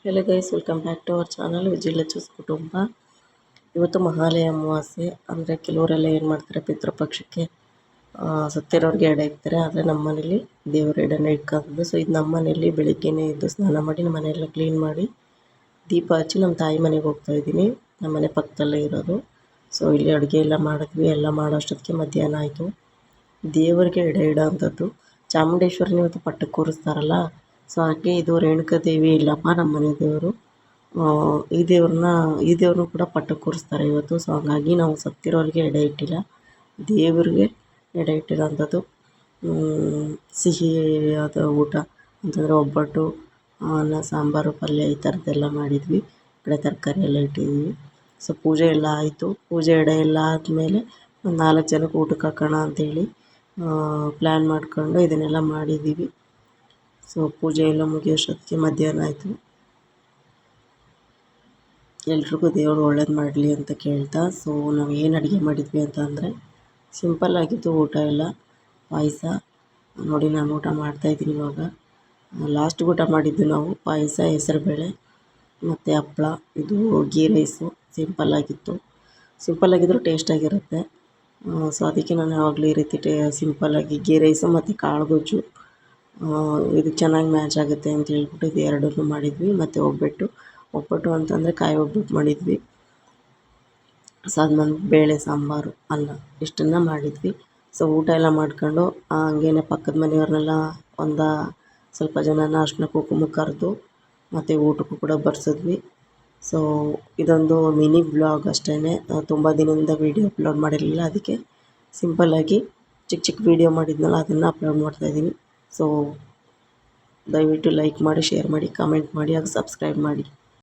Hello guys, welcome back to our channel ವಿಜಿಲಚೂಸ್ ಕುಟುಂಬ. ಇವತ್ತು ಮಹಾಲಯ ಅಮಾವಾಸ್ಯೆ. ಅಂದರೆ ಕೆಲವರೆಲ್ಲ ಏನು ಮಾಡ್ತಾರೆ, ಪಿತೃಪಕ್ಷಕ್ಕೆ ಸತ್ತಿರೋರಿಗೆ ಎಡೆ ಇಡ್ತಾರೆ. ಆದರೆ ನಮ್ಮ ಮನೇಲಿ ದೇವರ ಎಡೆನ ಇಟ್ಕೋದು. ಸೊ ಇದು ನಮ್ಮ ಮನೇಲಿ ಬೆಳಿಗ್ಗೆನೇ ಎದ್ದು ಸ್ನಾನ ಮಾಡಿ ನಮ್ಮ ಮನೆಯೆಲ್ಲ ಕ್ಲೀನ್ ಮಾಡಿ ದೀಪ ಹಚ್ಚಿ ನಮ್ಮ ತಾಯಿ ಮನೆಗೆ ಹೋಗ್ತಾ ಇದ್ದೀನಿ. ನಮ್ಮ ಮನೆ ಪಕ್ಕದಲ್ಲೇ ಇರೋದು. ಸೊ ಇಲ್ಲಿ ಅಡುಗೆ ಎಲ್ಲ ಮಾಡಿದ್ವಿ. ಎಲ್ಲ ಮಾಡೋ ಅಷ್ಟೊತ್ತಿಗೆ ಮಧ್ಯಾಹ್ನ ಆಯಿತು. ದೇವರಿಗೆ ಎಡೆ ಇಡೋ ಅಂಥದ್ದು ಚಾಮುಂಡೇಶ್ವರಿನ ಇವತ್ತು ಪಟ್ಟಕ್ಕೆ ಕೂರಿಸ್ತಾರಲ್ಲ. ಸೊ ಹಾಗೆ ಇದು ರೇಣುಕಾದೇವಿ ಇಲ್ಲಮ್ಮ ನಮ್ಮ ಮನೆ ದೇವರು. ಈ ದೇವ್ರನ್ನೂ ಕೂಡ ಪಟ್ಟಕ್ಕೆ ಕೂರಿಸ್ತಾರೆ ಇವತ್ತು. ಸೊ ಹಾಗಾಗಿ ನಾವು ಸತ್ತಿರೋರಿಗೆ ಎಡೆ ಇಟ್ಟಿಲ್ಲ, ದೇವ್ರಿಗೆ ಎಡೆ ಇಟ್ಟಿರೋಂಥದ್ದು. ಸಿಹಿಯಾದ ಊಟ ಅಂತಂದರೆ ಒಬ್ಬಟ್ಟು, ಅನ್ನ, ಸಾಂಬಾರು, ಪಲ್ಯ ಈ ಥರದ್ದೆಲ್ಲ ಮಾಡಿದ್ವಿ. ಈ ಕಡೆ ತರಕಾರಿ ಎಲ್ಲ ಇಟ್ಟಿದ್ವಿ. ಸೊ ಪೂಜೆ ಎಲ್ಲ ಆಯಿತು. ಪೂಜೆ ಎಡೆ ಎಲ್ಲ ಆದಮೇಲೆ ಒಂದು 4 ಜನಕ್ಕೆ ಊಟಕ್ಕೆ ಹಾಕೋಣ ಅಂತೇಳಿ ಪ್ಲ್ಯಾನ್ ಮಾಡ್ಕೊಂಡು ಇದನ್ನೆಲ್ಲ ಮಾಡಿದ್ದೀವಿ. ಸೊ ಪೂಜೆ ಎಲ್ಲ ಮುಗಿಯೋಷ್ಟೊತ್ತಿಗೆ ಮಧ್ಯಾಹ್ನ ಆಯಿತು. ಎಲ್ರಿಗೂ ದೇವರು ಒಳ್ಳೇದು ಮಾಡಲಿ ಅಂತ ಕೇಳ್ತಾ, ಸೊ ನಾವು ಏನು ಅಡುಗೆ ಮಾಡಿದ್ವಿ ಅಂತ ಅಂದರೆ ಸಿಂಪಲ್ಲಾಗಿತ್ತು ಊಟ ಎಲ್ಲ. ಪಾಯಸ ನೋಡಿ, ನಾನು ಊಟ ಮಾಡ್ತಾಯಿದ್ದೀನಿ ಇವಾಗ. ಲಾಸ್ಟ್ ಊಟ ಮಾಡಿದ್ದು ನಾವು ಪಾಯಸ, ಹೆಸರುಬೇಳೆ ಮತ್ತು ಹಪ್ಳ. ಇದು ಗೀ ರೈಸು ಸಿಂಪಲ್ಲಾಗಿತ್ತು. ಸಿಂಪಲ್ಲಾಗಿದ್ದರೂ ಟೇಸ್ಟಾಗಿರುತ್ತೆ. ಸೊ ಅದಕ್ಕೆ ನಾನು ಯಾವಾಗಲೂ ಈ ರೀತಿ ಸಿಂಪಲ್ಲಾಗಿ ಗೀ ರೈಸು ಮತ್ತು ಕಾಳು ಗೊಜ್ಜು ಇದು ಚೆನ್ನಾಗಿ ಮ್ಯಾಚ್ ಆಗುತ್ತೆ ಅಂತ ಹೇಳ್ಬಿಟ್ಟು ಇದು ಎರಡನ್ನೂ ಮಾಡಿದ್ವಿ. ಮತ್ತು ಒಬ್ಬಟ್ಟು ಅಂತಂದರೆ ಕಾಯಿ ಒಬ್ಬಟ್ಟು ಮಾಡಿದ್ವಿ. ಸೊ ಅದು ಬೇಳೆ ಸಾಂಬಾರು, ಅನ್ನ ಇಷ್ಟನ್ನು ಮಾಡಿದ್ವಿ. ಸೊ ಊಟ ಎಲ್ಲ ಮಾಡ್ಕೊಂಡು ಹಂಗೇ ಪಕ್ಕದ ಮನೆಯವ್ರನ್ನೆಲ್ಲ ಸ್ವಲ್ಪ ಜನನ ಅರಿಶಿನ ಕುಂಕುಮ ಕರೆದು ಮತ್ತು ಊಟಕ್ಕೂ ಕೂಡ ಬಡಿಸಿದ್ವಿ. ಸೊ ಇದೊಂದು ಮಿನಿ ವ್ಲಾಗ್ ಅಷ್ಟೇ. ತುಂಬ ದಿನದಿಂದ ವೀಡಿಯೋ ಅಪ್ಲೋಡ್ ಮಾಡಿರಲಿಲ್ಲ, ಅದಕ್ಕೆ ಸಿಂಪಲ್ಲಾಗಿ ಚಿಕ್ಕ ವೀಡಿಯೋ ಮಾಡಿದ್ನಲ್ಲ ಅದನ್ನು ಅಪ್ಲೋಡ್ ಮಾಡ್ತಾಯಿದ್ದೀನಿ. ಸೊ ದಯವಿಟ್ಟು ಲೈಕ್ ಮಾಡಿ, ಶೇರ್ ಮಾಡಿ, ಕಮೆಂಟ್ ಮಾಡಿ, ಹಾಗೂ ಸಬ್ಸ್ಕ್ರೈಬ್ ಮಾಡಿ.